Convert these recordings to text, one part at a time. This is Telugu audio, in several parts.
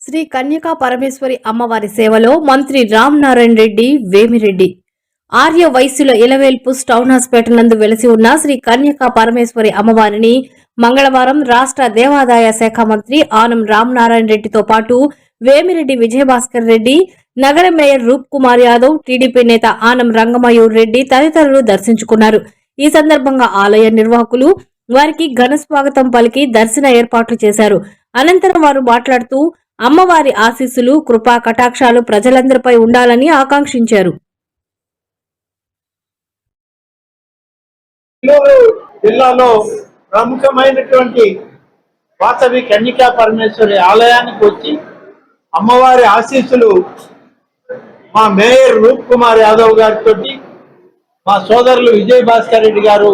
శ్రీ కన్యకా పరమేశ్వరి అమ్మవారి సేవలో మంత్రి రామ్ నారాయణ రెడ్డి వేమిరెడ్డి ఆర్య వైశ్యుల ఇలవేల్పు టౌన్ హాస్పిటల్ నందు వెలసి ఉన్న శ్రీ కన్యకా పరమేశ్వరి అమ్మవారిని మంగళవారం రాష్ట్ర దేవాదాయ శాఖ మంత్రి ఆనం రామ్ నారాయణ రెడ్డితో పాటు వేమిరెడ్డి విజయభాస్కర్ రెడ్డి, నగర మేయర్ రూప్ కుమార్ యాదవ్, టీడీపీ నేత ఆనం రంగమయూర్ రెడ్డి తదితరులు దర్శించుకున్నారు. ఈ సందర్భంగా ఆలయ నిర్వాహకులు వారికి ఘన స్వాగతం పలికి దర్శన ఏర్పాట్లు చేశారు. అనంతరం వారు మాట్లాడుతూ అమ్మవారి ఆశీస్సులు, కృపా కటాక్షాలు ప్రజలందరిపై ఉండాలని ఆకాంక్షించారు. జిల్లాలో ప్రముఖమైనటువంటి వాసవి కన్యకా పరమేశ్వరి ఆలయానికి వచ్చి అమ్మవారి ఆశీస్సులు మా మేయర్ రూప్ కుమార్ యాదవ్ గారితో, మా సోదరులు విజయ్ భాస్కర్ రెడ్డి గారు,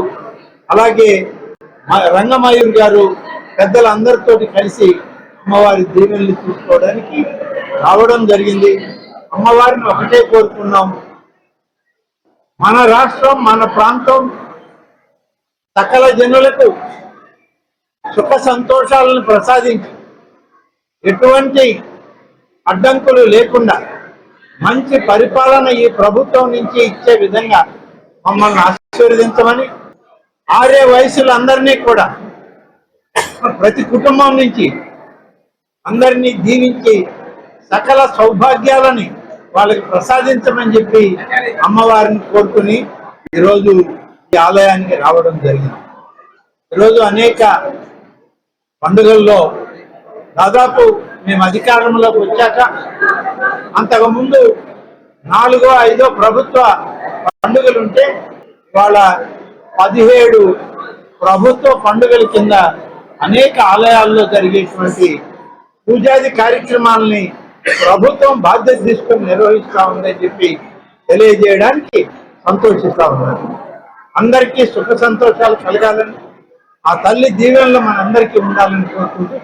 అలాగే మా రంగమయూర్ గారు పెద్దలందరితో కలిసి అమ్మవారి దీవెనలు చూసుకోవడానికి రావడం జరిగింది. అమ్మవారిని ఒకటే కోరుకున్నాం, మన రాష్ట్రం, మన ప్రాంతం సకల జనులకు సుఖ సంతోషాలను ప్రసాదించి ఎటువంటి అడ్డంకులు లేకుండా మంచి పరిపాలన ఈ ప్రభుత్వం నుంచి ఇచ్చే విధంగా మమ్మల్ని ఆశీర్వదించమని, ఆర్య వయసులందరినీ కూడా ప్రతి కుటుంబం నుంచి అందరినీ దీవించి సకల సౌభాగ్యాలని వాళ్ళకి ప్రసాదించమని చెప్పి అమ్మవారిని కోరుకుని ఈరోజు ఈ ఆలయానికి రావడం జరిగింది. ఈరోజు అనేక పండుగల్లో దాదాపు మేము అధికారంలోకి వచ్చాక అంతకుముందు 4, 5 ప్రభుత్వ పండుగలుంటే ఇవాళ 17 ప్రభుత్వ పండుగల కింద అనేక ఆలయాల్లో జరిగేటువంటి పూజాది కార్యక్రమాలని ప్రభుత్వం బాధ్యత తీసుకొని నిర్వహిస్తా ఉందని చెప్పి తెలియజేయడానికి సంతోషిస్తా ఉన్నారు. అందరికీ సుఖ సంతోషాలు కలగాలని, ఆ తల్లి దీవెనలు మనందరికీ ఉండాలని కోరుకుంటూ